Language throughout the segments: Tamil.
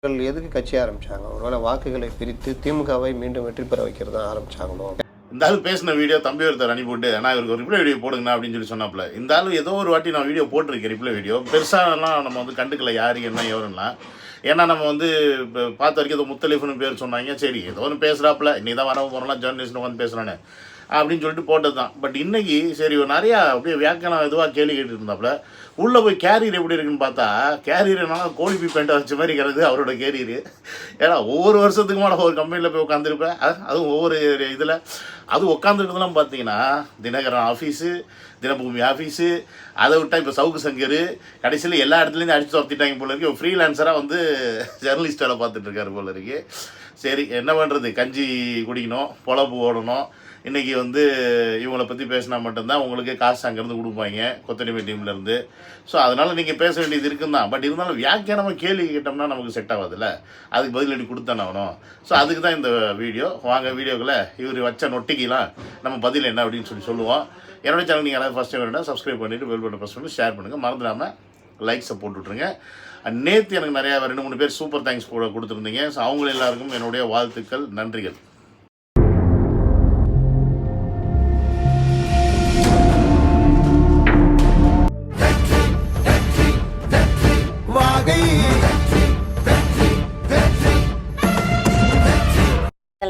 எதுக்கு கட்சி ஆரம்பிச்சாங்க? ஒருவேளை வாக்குகளை பிரித்து திமுகவை மீண்டும் வெற்றி பெற வைக்கிறது தான் ஆரம்பிச்சாங்களோ? இந்த ஆள் பேசின வீடியோ தம்பி ஒருத்தர் அனுப்பிவிட்டு நான் இவருக்கு ஒரு ரிப்ளை வீடியோ போடுங்கண்ணா அப்படின்னு சொல்லி சொன்னாப்புல. இந்த ஆள் ஏதோ ஒரு வாட்டி நான் வீடியோ போட்டிருக்கேன், ரிப்ளை வீடியோ. பெருசாலாம் நம்ம வந்து கண்டுக்கல யாரு என்ன எவருன்னா. ஏன்னா நம்ம வந்து இப்போ பார்த்த வரைக்கும் ஏதோ முத்தலீஃப்னு பேர் சொன்னாங்க. சரி ஏதோ ஒன்று பேசுகிறாப்புல, இன்னைக்கு தான் வர போகிறலாம் ஜேர்னலிஸ்ட் வந்து பேசுகிறானே அப்படின்னு சொல்லிட்டு போட்டது தான். பட் இன்றைக்கி சரி நிறையா அப்படியே வியாக்கியானம் இதுவாக கேள்வி கேட்டு இருந்தாப்புல. உள்ளே போய் கேரியர் எப்படி இருக்குன்னு பார்த்தா, கேரியர் என்னன்னா கோழி பீ பேண்ட்டை வச்ச மாதிரி இருக்கிறது அவரோட கேரியரு. ஏன்னா ஒவ்வொரு வருஷத்துக்குமான ஒரு கம்பெனியில் போய் உட்காந்துருப்பேன், அதுவும் ஒவ்வொரு இதில் அது உட்காந்துருக்குதுலாம் பார்த்தீங்கன்னா தினகரன் ஆஃபீஸு, தினபூமி ஆஃபீஸு, அதை விட்டால் இப்போ சவுக்கு சங்கர், கடைசியில் எல்லா இடத்துலேருந்து அடித்து துரத்திட்டாங்க போல இருக்கு. ஃப்ரீலான்சராக வந்து ஜெர்னலிஸ்ட் வேலை பார்த்துட்ருக்காரு போல இருக்கு. சரி என்ன பண்ணுறது, கஞ்சி குடிக்கணும், பொழப்பு ஓடணும். இன்றைக்கி வந்து இவங்களை பற்றி பேசினா மட்டும்தான் உங்களுக்கு காசு அங்கேருந்து கொடுப்பாங்க கொத்தடிமை டீம்லேருந்து. ஸோ அதனால் நீங்கள் பேச வேண்டியது இருக்குன்னு தான். பட் இருந்தாலும் வியாக்கியானமாக கேள்வி கேட்டோம்னா நமக்கு செட் ஆகாதுல்ல, அதுக்கு பதிலடி கொடுத்தானே ஆகணும். ஸோ அதுக்கு தான் இந்த வீடியோ. வாங்க வீடியோக்களை இவர் வச்ச நொட்டிக்கலாம் நம்ம பதில் என்ன அப்படின்னு சொல்லுவோம். என்னோடய சேனல் நீங்கள் யாராவது ஃபஸ்ட் டைம் வேணும்னா சப்ஸ்கிரைப் பண்ணிவிட்டு பெல் பட்டன் ப்ரெஸ் பண்ணி ஷேர் பண்ணுங்கள், மறந்துடாமல் லைக்ஸை போட்டு விட்ருங்க. நேற்று எனக்கு நிறையா 2-3 பேர் சூப்பர் தேங்க்ஸ் கொடுத்துருந்தீங்க. ஸோ அவங்க எல்லாருக்கும் என்னுடைய வாழ்த்துக்கள், நன்றிகள்.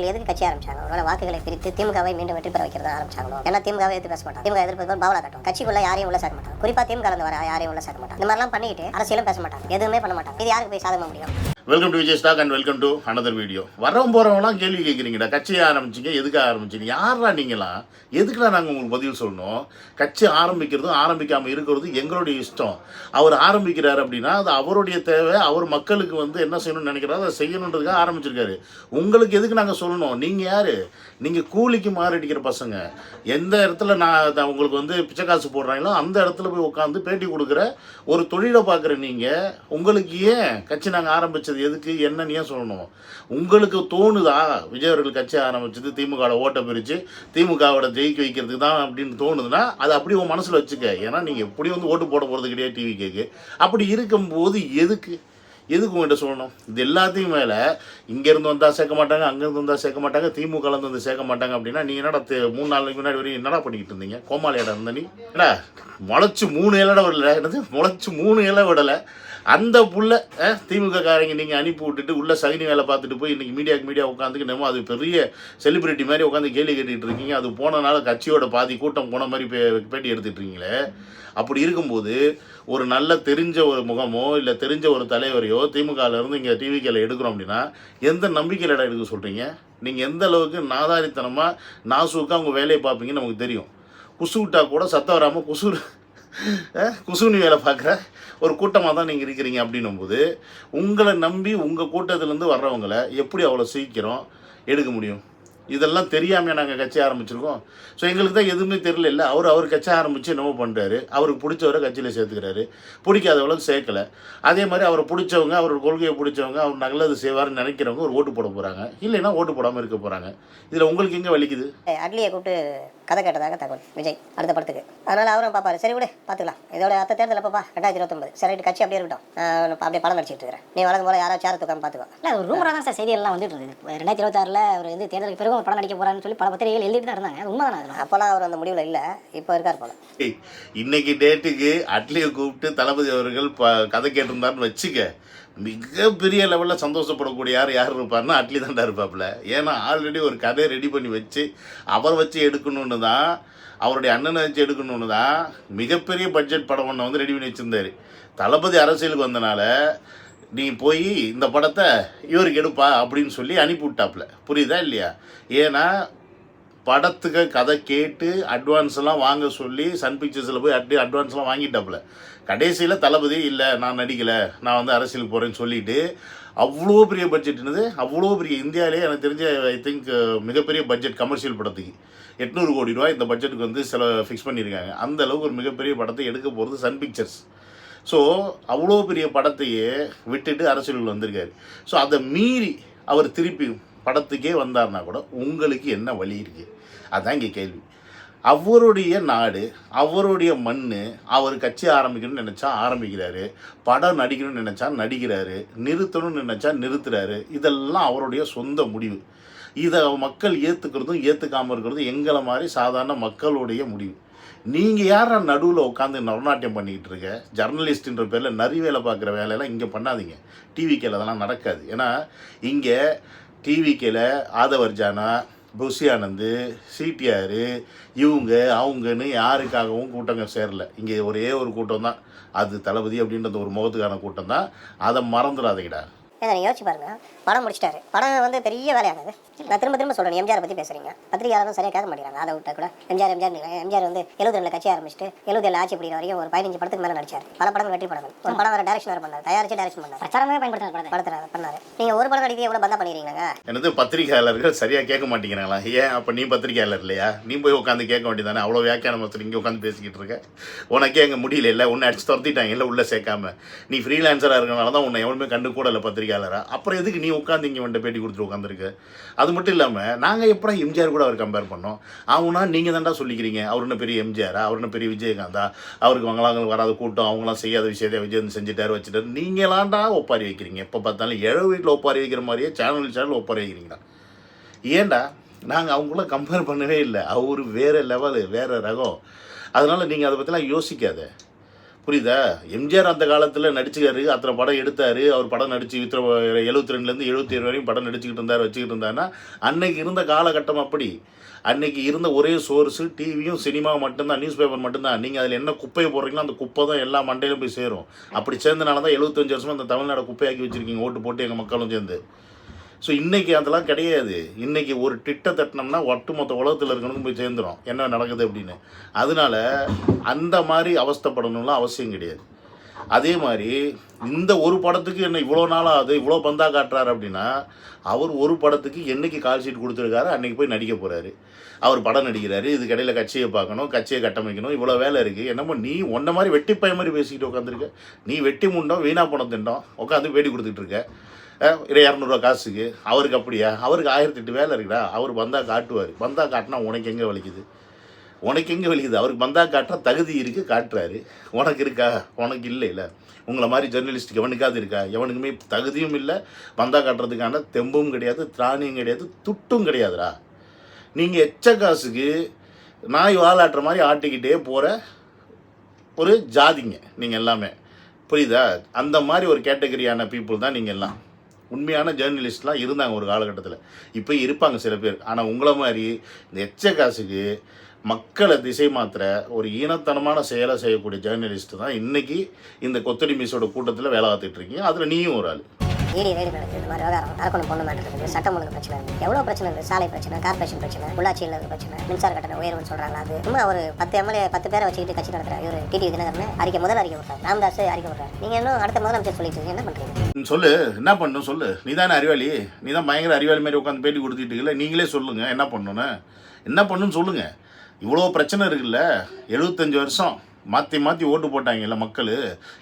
எதுக்கு கட்சி ஆரம்பிச்சாங்க? ஒருவேளை வாக்குகளை பிரித்து திமுகவை மீண்டும் வெற்றி பெற வைக்கிறது ஆரம்பிச்சாங்களோ? ஏன்னா திமுகவை எதிர்த்து பேச மாட்டாங்க, திமுக எதிர்ப்பு பாவலா கட்டும், கட்சிக்குள்ள யாரையும் உள்ள சேர்க்க மாட்டாங்க, குறிப்பா திமுக வர யாரையும் உள்ள சேர்க்க மாட்டாங்க. இந்த மாதிரிலாம் பண்ணிட்டு அரசியலும் பேச மாட்டாங்க, எதுவுமே பண்ண மாட்டாங்க. இது யாருக்கு போய் சாதகம் முடியும்? Welcome to Vijay stock and welcome to another video. வரவும் போகிறவங்களாம் கேள்வி கேட்குறீங்கடா, கட்சியை ஆரம்பிச்சிங்க, எதுக்காக ஆரம்பிச்சிங்க? யாரா நீங்களாம்? எதுக்குடா நாங்கள் உங்களுக்கு பதில் சொல்லணும்? கட்சி ஆரம்பிக்கிறதும் ஆரம்பிக்காமல் இருக்கிறதும் எங்களுடைய இஷ்டம். அவர் ஆரம்பிக்கிறார் அப்படின்னா அது அவருடைய தேவை, அவர் மக்களுக்கு வந்து என்ன செய்யணும்னு நினைக்கிறாரோ அதை செய்யணுன்றதுக்காக ஆரம்பிச்சிருக்காரு. உங்களுக்கு எதுக்கு நாங்கள் சொல்லணும்? நீங்கள் யார்? நீங்கள் கூலிக்கு மாறடிக்கிற பசங்க. எந்த இடத்துல நான் உங்களுக்கு வந்து பிச்சை காசு போடுறாங்களோ அந்த இடத்துல போய் உட்காந்து பேட்டி கொடுக்குற ஒரு தொழிலை பார்க்குற நீங்கள், உங்களுக்கு ஏன் கட்சி நாங்கள் ஆரம்பித்தது எதுக்கு என்னன்னு ஏன் சொல்லணும்? உங்களுக்கு தோணுதா விஜய் அவர்கள் கட்சி ஆரம்பிச்சது திமுகவோட ஓட்டை பிரித்து திமுகவோட ஜெயிக்க வைக்கிறதுக்கு தான் அப்படின்னு தோணுதுன்னா அது அப்படி உன் மனசில் வச்சுக்க. ஏன்னா நீங்கள் எப்படி வந்து ஓட்டு போட போகிறது கிடையாது டிவி கேக்கு. அப்படி இருக்கும்போது எதுக்கு உங்கள்கிட்ட சொல்லணும்? இது எல்லாத்தையும் மேலே இங்கேருந்து வந்தால் சேர்க்க மாட்டாங்க, அங்கேருந்து வந்தால் சேர்க்க மாட்டாங்க, திமுகலேருந்து வந்து சேர்க்க மாட்டாங்க அப்படின்னா நீங்கள் என்னடா 3 நாளைக்கு முன்னாடி வரையும் என்னடா பண்ணிக்கிட்டு இருந்தீங்க? கோமாளியாடா இருந்த நீ ஏடா முளைச்சி 3 இலை விடலை, என்னது முளைச்சி 3 இலை விடலை. அந்த புள்ள திமுக காரங்க நீங்கள் அனுப்பி விட்டுட்டு உள்ள சகினி வேலை பார்த்துட்டு போய் இன்றைக்கி மீடியா உட்காந்துக்கு நம்ம அது பெரிய செலிபிரிட்டி மாதிரி உட்காந்து கேள்வி கேட்டுக்கிட்டு இருக்கீங்க. அது போனனால கட்சியோட பாதி கூட்டம் போன மாதிரி பேட்டி எடுத்துகிட்டு இருக்கீங்களே. அப்படி இருக்கும்போது ஒரு நல்ல தெரிஞ்ச ஒரு முகமோ இல்லை தெரிஞ்ச ஒரு தலைவரையோ திமுகலேருந்து இங்கே டிவிக்கில் எடுக்கிறோம் அப்படின்னா எந்த நம்பிக்கையில் இடம் எடுக்க சொல்கிறீங்க? நீங்கள் எந்த அளவுக்கு நாதாரித்தனமாக நாசூக்காக உங்கள் வேலையை பார்ப்பீங்கன்னு நமக்கு தெரியும். குசு விட்டா கூட சத்தம் வராமல் குசுனி வேலை பார்க்குற ஒரு கூட்டமாக தான் நீங்கள் இருக்கிறீங்க. அப்படின்னும் போது உங்களை நம்பி உங்கள் கூட்டத்திலேருந்து வர்றவங்களை எப்படி அவ்வளோ சீக்கிரம் எடுக்க முடியும்? இதெல்லாம் தெரியாமல் நாங்கள் கட்சி ஆரம்பிச்சிருக்கோம். ஸோ எங்களுக்கு தான் எதுவுமே தெரியல. இல்லை அவர் கட்சி ஆரம்பித்து என்னமோ பண்ணுறாரு, அவருக்கு பிடிச்சவரை கட்சியில் சேர்த்துக்கிறாரு, பிடிக்காதவளுக்கு சேர்க்கலை. அதே மாதிரி அவரை பிடிச்சவங்க, அவரோட கொள்கையை பிடிச்சவங்க, அவர் நல்லது செய்வார்னு நினைக்கிறவங்க ஒரு ஓட்டு போட போகிறாங்க, இல்லைன்னா ஓட்டு போடாமல் இருக்க போகிறாங்க. இதில் உங்களுக்கு எங்கே வலிக்குது? அட்லியை கூப்பிட்டு கதை கேட்டதாக தகவல் விஜய் அடுத்த படத்துக்கு. அதனால் அவரும் பார்ப்பாரு, சரி விடு பார்த்துக்கலாம், இதோட அடுத்த தேர்தல் அப்பப்பா 2029 சரி கட்சி அப்படியே இருக்கட்டும், அப்படியே படம் நடிச்சிட்டு இருக்கிறேன், நீ வழக்கம் போல யாராவது சேர தூக்காம பார்த்துக்கோ. இல்லை ஒரு ரூமராக தான் சார் செய்தியெல்லாம் வந்துட்டு இருக்குது. 2026 அவர் வந்து தேர்தலுக்கு பிறகு படம் நடிக்க போகிறான்னு சொல்லி பல பத்திரிகைகள் எழுதிட்டு தான் இருந்தாங்க. உண்மைதானே? அப்போலாம் அவர் அந்த முடிவில் இல்லை, இப்போ இருக்கார் போல. இன்னைக்கு டேட்டுக்கு அட்லியை கூப்பிட்டு தளபதி அவர்கள் கதை கேட்டிருந்தாருன்னு வச்சுக்க, மிகப்பெரிய லெவலில் சந்தோஷப்படக்கூடிய யார் இருப்பார்னா அட்லி தாண்டா இருப்பாப்புல. ஏன்னா ஆல்ரெடி ஒரு கதையை ரெடி பண்ணி வச்சு அவர் வச்சு எடுக்கணும்னு தான், அவருடைய அண்ணனை வச்சு எடுக்கணும்னு தான் மிகப்பெரிய பட்ஜெட் படம் ஒன்று வந்து ரெடி பண்ணி வச்சுருந்தார். தளபதி அரசியலுக்கு வந்தனால நீ போய் இந்த படத்தை இவருக்கு எடுப்பா அப்படின்னு சொல்லி அனுப்பிவிட்டாப்புல. புரியுதா இல்லையா? ஏன்னா படத்துக்கு கதை கேட்டு அட்வான்ஸ்லாம் வாங்க சொல்லி சன் பிக்சர்ஸில் போய் அட்வான்ஸ்லாம் வாங்கிட்டாப்புல. கடைசியில் தளபதி இல்லை நான் நடிக்கலை, நான் வந்து அரசியலுக்கு போகிறேன்னு சொல்லிவிட்டு அவ்வளோ பெரிய பட்ஜெட்னது, அவ்வளோ பெரிய இந்தியாவிலே எனக்கு தெரிஞ்ச ஐ திங்க் மிகப்பெரிய பட்ஜெட் கமர்ஷியல் படத்துக்கு 800 கோடி ரூபா இந்த பட்ஜெட்டுக்கு வந்து சில ஃபிக்ஸ் பண்ணியிருக்காங்க. அந்த அளவுக்கு ஒரு மிகப்பெரிய படத்தை எடுக்க போகிறது சன் பிக்சர்ஸ். ஸோ அவ்வளோ பெரிய படத்தையே விட்டுட்டு அரசியலுக்கு வந்திருக்காரு. ஸோ அதை மீறி அவர் திருப்பி படத்துக்கே வந்தார்னா கூட உங்களுக்கு என்ன வழி இருக்குது? அதுதான் இங்கே கேள்வி. அவருடைய நாடு, அவருடைய மண், அவர் கட்சி ஆரம்பிக்கணும்னு நினச்சா ஆரம்பிக்கிறாரு, படம் நடிக்கணும்னு நினச்சா நடிக்கிறாரு, நிறுத்தணும்னு நினச்சா நிறுத்துறாரு. இதெல்லாம் அவருடைய சொந்த முடிவு. இதை மக்கள் ஏற்றுக்கிறதும் ஏற்றுக்காமல் இருக்கிறதும் எங்களை மாதிரி சாதாரண மக்களுடைய முடிவு. நீங்கள் யாரா நடுவில் உட்காந்து நவநாட்டியம் பண்ணிக்கிட்டு இருக்க? ஜர்னலிஸ்ட்ன்ற பேரில் நிறைய வேலை பார்க்குற வேலையெல்லாம் இங்கே பண்ணாதீங்க. டிவிக்கேல அதெல்லாம் நடக்காது. ஏன்னா இங்கே டிவிக்கேல ஆதவர்ஜானா, புஷி ஆனந்த், சிடிஆர், இவங்க அவங்கன்னு யாருக்காகவும் கூட்டங்கள் சேரல. இங்கே ஒரே ஒரு கூட்டம் தான், அது தளபதி அப்படின்றது ஒரு முகத்துக்கான கூட்டம் தான். அதை மறந்துடாதீங்கடா. ஏன்னா யோசிச்சு பாருங்க, படம் முடிச்சிட்டாரு. படம் வந்து பெரிய வேலையானது. நான் திரும்ப சொல்கிறேன், எம்ஜிஆர் பற்றி பேசுகிறீங்க, பத்திரிகையாளரும் சரியாக கேட்க மாட்டேங்கிறாங்க. அதை விட்டா கூட எம்ஜிஆர் வந்து 72 கட்சி ஆரம்பிச்சுட்டு 77 ஆட்சி பிடிக்கிற வரைக்கும் ஒரு 15 படத்துக்கு மேலே நடிச்சார். பல படங்கள் வெற்றி படங்கள். ஒரு படம் வேறு டைரக்ஷன் வேறு பண்ணார், தயாரிச்சு டைரக்ஷன் பண்ணார், பிரச்சாரமே பயன்படுத்தினார் பண்ணார். நீங்கள் ஒரு படம் நடிக்க எவ்வளோ பந்தா பண்ணிடுறீங்க? எனது பத்திரிகையாளர்கள் சரியாக கேட்க மாட்டேங்கிறாங்களா? ஏன் அப்போ நீ பத்திரிகையாளர் இல்லையா? நீ போய் உட்காந்து கேட்க வேண்டியதானே? அவ்வளோ வியாக்கியானம் வச்சு இங்கே உட்காந்து பேசிக்கிட்டு இருக்க. உனக்கே எங்கே முடியல இல்லை, உன்னை அடிச்சு துரத்திட்டாங்க இல்லை உள்ளே சேர்க்காம. நீ ஃப்ரீலான்சராக இருக்கனால தான் உன்னை எவனுமே கண்டு கூட இல்லை பத்திரிகையாளராக. அப்புறம் எதுக்கு நீ உட்காந்து இங்கே வந்துட்டு பேட்டி கொடுத்துட்டு உட்காந்துருக்கு? அது மட்டும் இல்லாமல் நாங்கள் எப்போ எம்ஜிஆர் கூட அவர் கம்பேர் பண்ணோம்? அவனா நீங்கள் தான்டா சொல்லிக்கிறீங்க அவர் என்ன பெரிய எம்ஜிஆரா, அவர் என்ன பெரிய விஜயகாந்தா, அவருக்கு வங்களாங்க வராத கூட்டம், அவங்களாம் செய்யாத விஷயத்தை விஜய் செஞ்சுட்டாரு வச்சுட்டாரு. நீங்களாண்டா ஒப்பாரி வைக்கிறீங்க. எப்போ பார்த்தாலும் ஏழு வீட்டில் ஒப்பாரி வைக்கிற மாதிரியே சேனல் ஒப்பாரி வைக்கிறீங்கடா. ஏன்டா? நாங்கள் அவங்கள கம்பேர் பண்ணவே இல்லை. அவர் வேறு லெவலு, வேறு ரகம். அதனால் நீங்கள் அதை பற்றிலாம் யோசிக்காத, புரியுதா? எம்ஜிஆர் அந்த காலத்தில் நடிச்சுக்காரு, அத்தனை படம் எடுத்தார். அவர் படம் நடிச்சு 72லேருந்து 77 வரையும் படம் நடிச்சுக்கிட்டு இருந்தார், வச்சுக்கிட்டு இருந்தாருன்னா அன்னைக்கு இருந்த காலகட்டம் அப்படி. அன்னைக்கு இருந்த ஒரே சோர்ஸு டிவியும் சினிமா மட்டும்தான், நியூஸ் பேப்பர் மட்டும்தான். நீங்கள் அதில் என்ன குப்பையை போடுறீங்களோ அந்த குப்பை தான் எல்லா மண்டையிலும் போய் சேரும். அப்படி சேர்ந்தனால தான் 75 வருஷமாக இந்த தமிழ்நாடை குப்பையாக்கி வச்சுருக்கீங்க, ஓட்டு போட்டு எங்கள் மக்களும் சேர்ந்து. ஸோ இன்றைக்கி அதெல்லாம் கிடையாது. இன்றைக்கி ஒரு திட்ட தட்டினோம்னா ஒட்டுமொத்த உலகத்தில் இருக்கணும் போய் சேர்ந்துடும் என்ன நடக்குது அப்படின்னு. அதனால அந்த மாதிரி அவஸ்தைப்படணும்லாம் அவசியம் கிடையாது. அதே மாதிரி இந்த ஒரு படத்துக்கு என்ன இவ்வளோ நாளாக அது இவ்வளோ பந்தா காட்டுறாரு அப்படின்னா, அவர் ஒரு படத்துக்கு என்றைக்கு கால் ஷீட் கொடுத்துருக்காரு அன்றைக்கி போய் நடிக்க போகிறாரு. அவர் படம் நடிக்கிறாரு, இதுக்கு இடையில் கட்சியை பார்க்கணும், கட்சியை கட்டமைக்கணும், இவ்வளோ வேலை இருக்குது. என்னமோ நீ ஒன்றை மாதிரி வெட்டி பைய மாதிரி பேசிக்கிட்டு உட்காந்துருக்க. நீ வெட்டி முண்டோம் வீணா பணம் திண்டோம் உட்காந்து வேடி கொடுத்துட்டு இருக்க. 200 காசுக்கு. அவருக்கு அப்படியா? அவருக்கு 1008 வேலை இருக்குடா. அவர் பந்தா காட்டுவார். பந்தா காட்டினா உனக்கு எங்கே வலிக்குது? உனக்கு எங்கே வலிக்குது? அவருக்கு பந்தா காட்டினா தகுதி இருக்குது, காட்டுறாரு. உனக்கு இருக்கா? உனக்கு இல்லை. இல்லை உங்களை மாதிரி ஜெர்னலிஸ்ட்டுக்கு எவனுக்காவது இருக்கா? எவனுக்குமே தகுதியும் இல்லை, பந்தா காட்டுறதுக்கான தெம்பும் கிடையாது, திராணியும் கிடையாது, துட்டும் கிடையாதுடா. நீங்கள் எச்ச காசுக்கு நாய் வாலாட்டுற மாதிரி ஆட்டிக்கிட்டே போகிற ஒரு ஜாதிங்க நீங்கள் எல்லாமே, புரியுதா? அந்த மாதிரி ஒரு கேட்டகரியான பீப்புள் தான் நீங்கள் எல்லாம். உண்மையான ஜேர்னலிஸ்ட்லாம் இருந்தாங்க ஒரு காலகட்டத்தில், இப்போ இருப்பாங்க சில பேர். ஆனால் உங்களை மாதிரி இந்த எச்ச காசுக்கு மக்களை திசை மாத்திர ஒரு ஈனத்தனமான செயலை செய்யக்கூடிய ஜேர்னலிஸ்ட்டு தான் இன்றைக்கி இந்த கொத்தடி மீஸோட கூட்டத்தில் வேலை பார்த்துட்டு இருக்கீங்க. அதில் நீயும் ஒரு ஆள். ஈடி வேடி நடக்குது, இந்த மாதிரி விவகாரம் அரக்கணும் பொண்ணு மேட்டர் இருக்குது, சட்டம் ஒழுங்கு பிரச்சனை இருக்குது, எவ்வளோ பிரச்சனை இருக்குது. சாலை பிரச்சனை, கார்பரேஷன் பிரச்சனை, உள்ளாட்சியில் இருக்கிற பிரச்சனை, மின்சார கட்டண உயர்வுன்னு சொல்கிறாங்க. அது சும்மா ஒரு 10 MLA 10 பேரை வச்சுக்கிட்டு கட்சி நடத்துகிறார் இவர். டிடிவி தினகரன் முதல் அறிக்கை விட்றாரு, ராமதாஸ் அறிக்கை விட்றாரு. நீங்கள் இன்னும் அடுத்த முதலமைச்சர் சொல்லிட்டு இருக்கீங்க, என்ன பண்ணுறீங்க? சொல்லு, என்ன பண்ணணும் சொல்லு. நீ தானே அறிவாளி, நீ தான் பயங்கர அறிவாளி மாதிரி உட்காந்து பேட்டி கொடுத்துட்டு இல்லை. நீங்களே சொல்லுங்கள் என்ன பண்ணணும்னு சொல்லுங்கள். இவ்வளோ பிரச்சனை இருக்குல்ல. 75 வருஷம் மாற்றி ஓட்டு போட்டாங்கல்ல மக்கள்.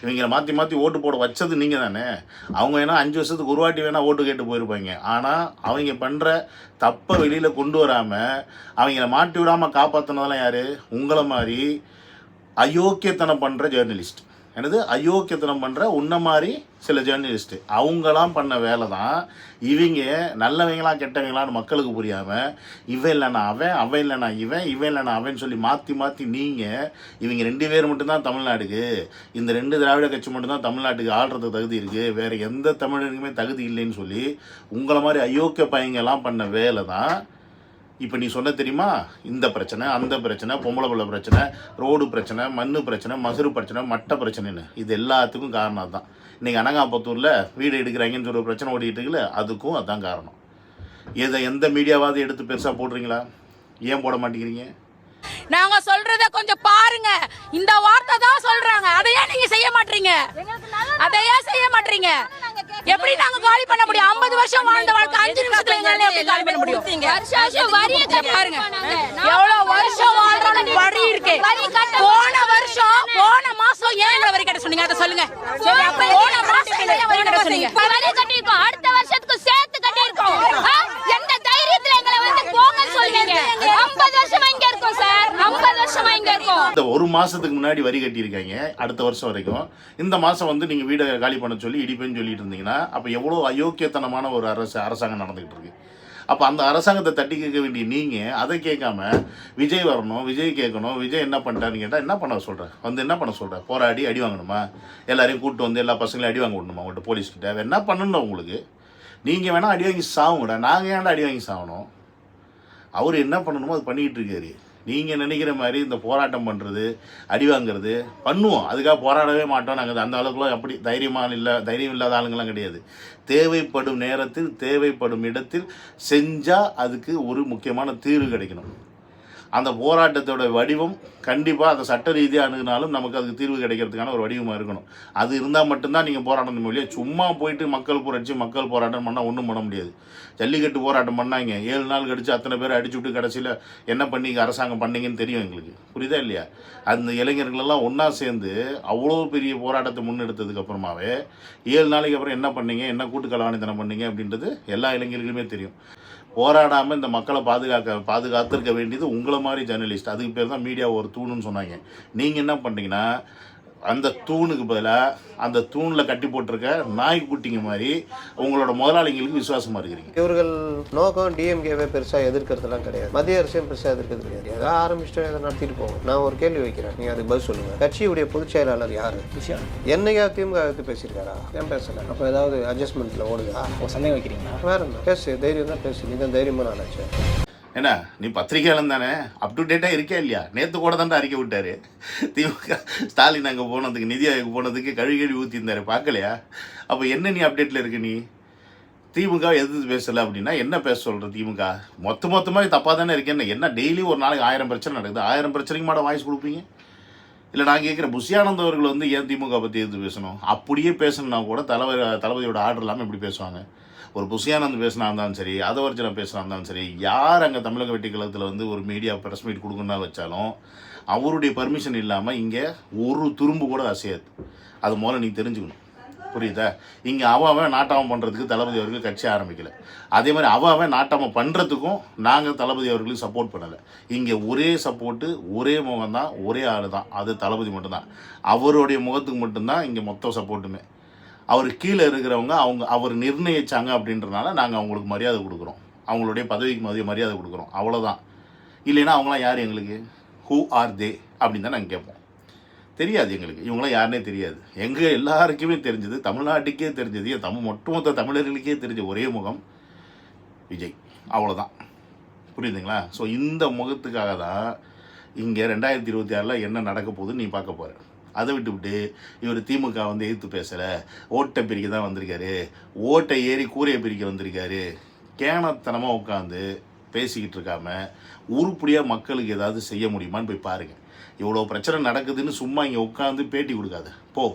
இவங்களை மாற்றி ஓட்டு போட வச்சது நீங்கள் தானே. அவங்க வேணால் 5 வருஷத்துக்கு ஒரு வாட்டி வேணால் ஓட்டு கேட்டு போயிருப்பாங்க. ஆனால் அவங்க பண்ணுற தப்பை வெளியில் கொண்டு வராமல் அவங்கள மாட்டி விடாமல் காப்பாற்றினதெல்லாம் யார்? உங்களை மாதிரி அயோக்கியத்தனம் பண்ணுற ஜேர்னலிஸ்ட். எனது அயோக்கியத்தனம் பண்ணுற உன்ன மாதிரி சில ஜேர்னலிஸ்ட்டு அவங்களாம் பண்ண வேலை தான். இவங்க நல்லவங்களாம் கெட்டவங்களான்னு மக்களுக்கு புரியாமல் இவன் இல்லைனா அவன் இல்லைனா இவன் இல்லைனா அவன் சொல்லி மாற்றி நீங்கள் இவங்க 2 பேர் மட்டும்தான் தமிழ்நாடுக்கு, இந்த 2 திராவிட கட்சி மட்டும்தான் தமிழ்நாட்டுக்கு ஆள்றதுக்கு தகுதி இருக்குது, வேறு எந்த தமிழனுக்குமே தகுதி இல்லைன்னு சொல்லி உங்களை மாதிரி அயோக்கிய பையங்கெல்லாம் பண்ண வேலை தான். இப்போ நீ சொன்ன தெரியுமா, இந்த பிரச்சனை, அந்த பிரச்சனை, பொம்பளை பிள்ளை பிரச்சனை, ரோடு பிரச்சனை, மண் பிரச்சனை, மசுறு பிரச்சனை, மட்ட பிரச்சனைன்னு, இது எல்லாத்துக்கும் காரணம் தான். இன்றைக்கி அனகாம்பத்தூரில் வீடு எடுக்கிறாங்கன்னு சொல்லி ஒரு பிரச்சனை ஓடிக்கிட்டு இருக்குல்ல, அதுக்கும் அதுதான் காரணம். இதை எந்த மீடியாவாவது எடுத்து பெருசாக போடுறீங்களா? ஏன் போட மாட்டேங்கிறீங்க? நாங்க சொல்றத கொஞ்சம் பாருங்க. இந்த வார்த்தை தான் சொல்றாங்க, அதையே நீங்க செய்ய மாட்டீங்க. எப்படி நாங்க காலி பண்ண முடியும்? 50 வருஷம் வாழ்ந்த வாழ்க்கை 5 நிமிஷத்துல எங்களால எப்படி காலி பண்ண முடியும்? பாருங்க எவ்வளவு வருஷம் வாழ்றோம், வரி இருக்கு. போன மாசம் ஏன் வரி கட்ட சொன்னீங்க? அதை சொல்லுங்க. போன மாசம் வரி கட்ட சொன்னீங்க. வரி கட்டிருக்கோம், அடுத்த வருஷத்துக்கு சேர்த்து கட்டிருக்கோம். எந்த தைரியத்துல எங்களை வந்து போங்கன்னு சொல்லுவீங்க? 50 வருஷமா இங்க இருக்கோம் சார். இந்த ஒரு மாதத்துக்கு முன்னாடி வரி கட்டியிருக்காங்க அடுத்த வருஷம் வரைக்கும். இந்த மாதம் வந்து நீங்கள் வீடை காலி பண்ண சொல்லி இடிப்பேன்னு சொல்லிட்டு இருந்தீங்கன்னா அப்போ எவ்வளோ அயோக்கியத்தனமான ஒரு அரசாங்கம் நடந்துக்கிட்டு இருக்கு. அப்போ அந்த அரசாங்கத்தை தட்டி கேட்க வேண்டிய நீங்கள் அதை கேட்காம விஜய் வரணும், விஜய் கேட்கணும், விஜய் என்ன பண்ணிட்டாருன்னு கேட்டால் என்ன பண்ண சொல்கிறேன், வந்து என்ன பண்ண சொல்கிறேன், போராடி அடி வாங்கணுமா, எல்லாரையும் கூப்பிட்டு வந்து எல்லா பசங்களையும் அடி வாங்க விடணுமா உங்கள்கிட்ட போலீஸ்கிட்ட, என்ன பண்ணணும் உங்களுக்கு? நீங்கள் வேணால் அடி வாங்கி சாவுங்கடா, நாங்கள் ஏன்டா அடி வாங்கி சாகணும்? அவர் என்ன பண்ணணுமோ அது பண்ணிக்கிட்டு இருக்காரு. நீங்கள் நினைக்கிற மாதிரி இந்த போராட்டம் பண்ணுறது அடி வாங்கிறது பண்ணுவோம், அதுக்காக போராடவே மாட்டோம் நாங்கள். அந்த அளவுக்குலாம் அப்படி தைரியம் இல்லாத ஆளுங்கள்லாம் கிடையாது. தேவைப்படும் நேரத்தில் தேவைப்படும் இடத்தில் செஞ்சால் அதுக்கு ஒரு முக்கியமான தீர்வு கிடைக்கணும். அந்த போராட்டத்தோட வடிவம் கண்டிப்பாக அதை சட்ட ரீதியாக அணுகினாலும் நமக்கு அதுக்கு தீர்வு கிடைக்கிறதுக்கான ஒரு வடிவமாக இருக்கணும். அது இருந்தால் மட்டும்தான் நீங்கள் போராட்டம் இல்லையா சும்மா போயிட்டு மக்கள் புரட்சி மக்கள் போராட்டம் பண்ணால் ஒன்றும் பண்ண முடியாது. ஜல்லிக்கட்டு போராட்டம் பண்ணாங்க 7 நாள் கழிச்சு அத்தனை பேர் அடிச்சு விட்டு கடைசியில் என்ன பண்ணி அரசாங்கம் பண்ணீங்கன்னு தெரியும் எங்களுக்கு, புரியுதா இல்லையா? அந்த இளைஞர்களெல்லாம் ஒன்றா சேர்ந்து அவ்வளோ பெரிய போராட்டத்தை முன்னெடுத்ததுக்கு அப்புறமாவே 7 நாளைக்கு அப்புறம் என்ன பண்ணீங்க, என்ன கூட்டு கலவாணித்தனம் பண்ணீங்க அப்படின்றது எல்லா இளைஞர்களுக்குமே தெரியும். போராடாமல் இந்த மக்களை பாதுகாத்திருக்க வேண்டியது உங்களை மாதிரி ஜேர்னலிஸ்ட். அதுக்கு பேர் தான் மீடியா ஒரு தூணுன்னு சொன்னாங்க. நீங்கள் என்ன பண்ணுறீங்கன்னா அந்த தூணுக்கு பதிலாக அந்த தூணில் கட்டி போட்டிருக்க நாய்க்குட்டிங்க மாதிரி உங்களோட முதலாளிங்களுக்கு விசுவாசமாக இருக்கிறீங்க. இவர்கள் நோக்கம் டிஎம்கேவை பெருசாக எதிர்க்கிறதுலாம் கிடையாது, மத்திய அரசையும் பெருசாக எதிர்க்கிறது கிடையாது. ஏதாவது ஆரம்பிச்சுட்டு எதை நடத்திட்டு போவோம். நான் ஒரு கேள்வி வைக்கிறேன், நீங்கள் அதுக்கு பதில் சொல்லுங்கள். கட்சியுடைய பொதுச் செயலாளர் யார்? என்னையா திமுக எடுத்து பேசியிருக்காரா? ஏன் பேசலை? அப்போ ஏதாவது அட்ஜஸ்ட்மெண்ட்டில் ஓடுதா? சந்தேகம் வைக்கிறீங்களா? வேற என்ன பேசு, தைரியம் தான் பேசு. நீ தான் தைரியமாக நான் நினச்சேன். என்ன நீ பத்திரிகையாளன் தானே, அப் டு டேட்டாக இருக்கே இல்லையா? நேற்று கூட தாண்டா அறிக்கை விட்டார் திமுக. ஸ்டாலின் அங்கே போனதுக்கு, நிதி ஆயோக் போனதுக்கு கழுவி ஊற்றியிருந்தார், பார்க்கலையா? அப்போ என்ன நீ அப்டேட்டில் இருக்கு? நீ திமுக எதிர்த்து பேசலை அப்படின்னா என்ன பேச சொல்கிற? திமுக மொத்தமாக தப்பாக தானே இருக்கேன்னு. என்ன டெய்லி ஒரு நாளைக்கு 1000 பிரச்சனை நடக்குது, 1000 பிரச்சனைக்கு மாட வாய்ஸ் கொடுப்பீங்க? இல்லை நான் கேட்குறேன், புஷியானந்த் அவர்கள் வந்து ஏன் திமுக பற்றி எதிர்த்து பேசணும்? அப்படியே பேசணுன்னா கூட தளபதியோட ஆர்டர் இல்லாமல் எப்படி பேசுவாங்க? ஒரு புஷியானந்த் பேசினா இருந்தாலும் சரி, அதவர்ஜனா பேசினா இருந்தாலும் சரி, யார் அங்கே தமிழக வெட்டி கழகத்தில் வந்து ஒரு மீடியா ப்ரெஸ் மீட் கொடுக்கணும்னா வச்சாலும் அவருடைய பர்மிஷன் இல்லாமல் இங்கே ஒரு துரும்பு கூட அசையாது. அது முதல்ல நீங்கள் தெரிஞ்சுக்கணும், புரியுதா? இங்கே அவன் நாட்டாமம் பண்ணுறதுக்கு தளபதி அவர்கள் கட்சி ஆரம்பிக்கலை. அதே மாதிரி அவன் நாட்டாமம் பண்ணுறதுக்கும் நாங்கள் தளபதி அவர்களுக்கு சப்போர்ட் பண்ணலை. இங்கே ஒரே சப்போர்ட்டு, ஒரே முகம் தான், ஒரே ஆள் தான், அது தளபதி மட்டும்தான். அவருடைய முகத்துக்கு மட்டும்தான் இங்கே மொத்த சப்போர்ட்டுமே. அவர் கீழே இருக்கிறவங்க அவர் நிர்ணயிச்சாங்க அப்படின்றனால நாங்கள் அவங்களுக்கு மரியாதை கொடுக்குறோம், அவங்களுடைய பதவிக்கு மரியாதை கொடுக்குறோம், அவ்வளோதான். இல்லைன்னா அவங்களாம் யார் எங்களுக்கு? ஹூ ஆர் தே அப்படின்னு தான் நாங்கள் கேட்போம். தெரியாது எங்களுக்கு, இவங்களாம் யாருன்னே தெரியாது. எங்கள் எல்லாருக்குமே தெரிஞ்சது, தமிழ்நாட்டுக்கே தெரிஞ்சது, ஒட்டுமொத்த தமிழர்களுக்கே தெரிஞ்ச ஒரே முகம் விஜய், அவ்வளோதான். புரியுதுங்களா? ஸோ இந்த முகத்துக்காக தான் இங்கே 2026 என்ன நடக்க போகுதுன்னு நீ பார்க்க போகிற. அதை விட்டு இவர் திமுக வந்து எதிர்த்து பேசலை, ஓட்டை பிரிக்க தான் வந்திருக்காரு, ஓட்டை ஏறி கூரையை பிரிக்க வந்திருக்காரு, கேனத்தனமாக உட்காந்து பேசிக்கிட்டு இருக்காம உருப்படியாக மக்களுக்கு ஏதாவது செய்ய முடியுமான்னு போய் பாருங்கள். இவ்வளோ பிரச்சனை நடக்குதுன்னு சும்மா இங்கே உட்காந்து பேட்டி கொடுக்காது. போ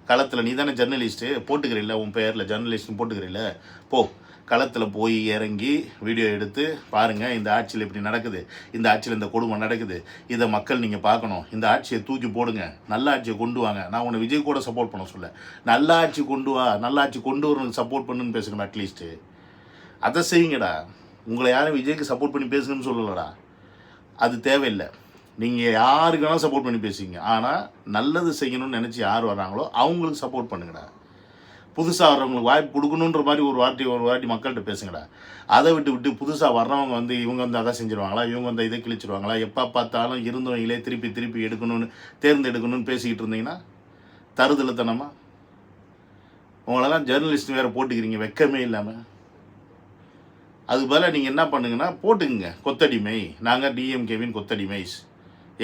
களத்தில், நீ தானே ஜர்னலிஸ்ட்டு, போட்டுக்கிறீல்ல உன் பேரில் ஜர்னலிஸ்ட்னு போட்டுக்கிறீல்ல, போ களத்தில் போய் இறங்கி வீடியோ எடுத்து பாருங்கள், இந்த ஆட்சியில் இப்படி நடக்குது, இந்த ஆட்சியில் இந்த கொடுமை நடக்குது, இதை மக்கள் நீங்கள் பார்க்கணும், இந்த ஆட்சியை தூக்கி போடுங்க, நல்ல ஆட்சியை கொண்டு வாங்க. நான் உன்னை விஜய் கூட சப்போர்ட் பண்ண சொல்ல, நல்ல ஆட்சி கொண்டு வா, நல்ல ஆட்சி கொண்டு வரணுக்கு சப்போர்ட் பண்ணுன்னு பேசுங்கடா. அட்லீஸ்ட்டு அதை செய்யுங்கடா. உங்களை யாரும் விஜய்க்கு சப்போர்ட் பண்ணி பேசுங்கன்னு சொல்லலடா, அது தேவையில்லை. நீங்கள் யாருக்கு வேணாலும் சப்போர்ட் பண்ணி பேசுவீங்க, ஆனால் நல்லது செய்யணும்னு நினச்சி யார் வர்றாங்களோ அவங்களுக்கு சப்போர்ட் பண்ணுங்கடா. புதுசாக வர்றவங்களுக்கு வாய்ப்பு கொடுக்கணுன்ற மாதிரி ஒரு வாட்டி மக்கள்கிட்ட பேசுங்கடா. அதை விட்டு புதுசாக வர்றவங்க வந்து இவங்க வந்து அதை செஞ்சுருவாங்களா, இவங்க வந்து இதை கிழிச்சிருவாங்களா, எப்போ பார்த்தாலும் இருந்தவங்களே திருப்பி எடுக்கணும்னு தேர்ந்தெடுக்கணும்னு பேசிக்கிட்டு இருந்தீங்கன்னா தருதலைத்தனமா உங்களெல்லாம் ஜேர்னலிஸ்ட் வேறு போட்டுக்கிறீங்க வெக்கமே இல்லாமல். அது போல் நீங்கள் என்ன பண்ணுங்கன்னா போட்டுக்குங்க, கொத்தடிமை, நாங்கள் டிஎம்கேவின் கொத்தடிமைஸ்,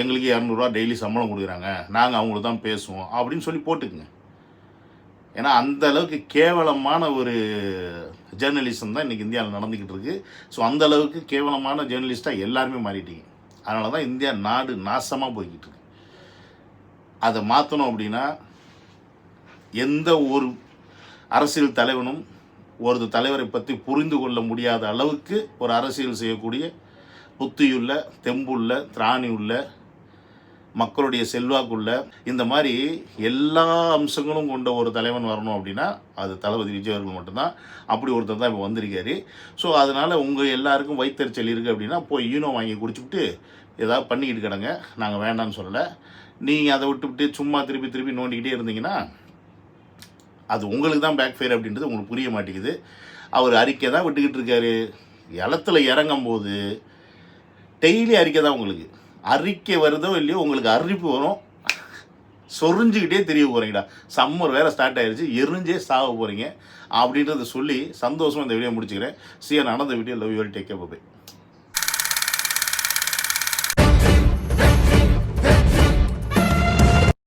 எங்களுக்கு 200 ரூபா டெய்லி சம்பளம் கொடுக்குறாங்க, நாங்கள் அவங்களுக்கு தான் பேசுவோம் அப்படின்னு சொல்லி போட்டுக்குங்க. ஏன்னா அந்த அளவுக்கு கேவலமான ஒரு ஜேர்னலிசம் தான் இன்றைக்கி இந்தியாவில் நடந்துக்கிட்டு இருக்குது. ஸோ அந்த அளவுக்கு கேவலமான ஜேர்னலிஸ்ட்டாக எல்லாருமே மாறிட்டீங்க. அதனால தான் இந்தியா நாடு நாசமாக போய்கிட்டு இருக்கு. அதை மாற்றணும் அப்படின்னா எந்த ஒரு அரசியல் தலைவனும் ஒரு தலைவரை பற்றி புரிந்து கொள்ள முடியாத அளவுக்கு ஒரு அரசியல் செய்யக்கூடிய புத்தியுள்ள, தெம்புள்ள, திராணி உள்ள, மக்களுடைய செல்வாக்குள்ள, இந்த மாதிரி எல்லா அம்சங்களும் கொண்ட ஒரு தலைவன் வரணும் அப்படின்னா அது தளபதி விஜய் அவர்கள் மட்டும்தான். அப்படி ஒருத்தர் தான் இப்போ வந்திருக்காரு. ஸோ அதனால் உங்கள் எல்லாருக்கும் வயிற்றுச்சல் இருக்குது அப்படின்னா போய் ஈனோ வாங்கி குடிச்சுட்டு ஏதாவது பண்ணிக்கிட்டு கிடங்க, நாங்கள் வேண்டாம்னு சொல்லலை. நீங்கள் அதை விட்டு சும்மா திருப்பி நோண்டிக்கிட்டே இருந்தீங்கன்னா அது உங்களுக்கு தான் பேக் ஃபயர் அப்படின்றது உங்களுக்கு புரிய மாட்டேங்குது. அவர் அறிக்கை தான் விட்டுக்கிட்டு இருக்காரு. இடத்துல இறங்கும் போது டெய்லி அறிக்கை தான். உங்களுக்கு அறிக்கை வருதோ இல்லையோ உங்களுக்கு அறிவிப்பு வரும். சொரிஞ்சுக்கிட்டே தெரிய போகிறீங்கடா, சம்மர் வேறு ஸ்டார்ட் ஆகிடுச்சு, எரிஞ்சே சாக போகிறீங்க அப்படின்றத சொல்லி சந்தோஷமாக இந்த வீடியோ முடிச்சுக்கிறேன். See you on another video. Love you all. Take care. Bye.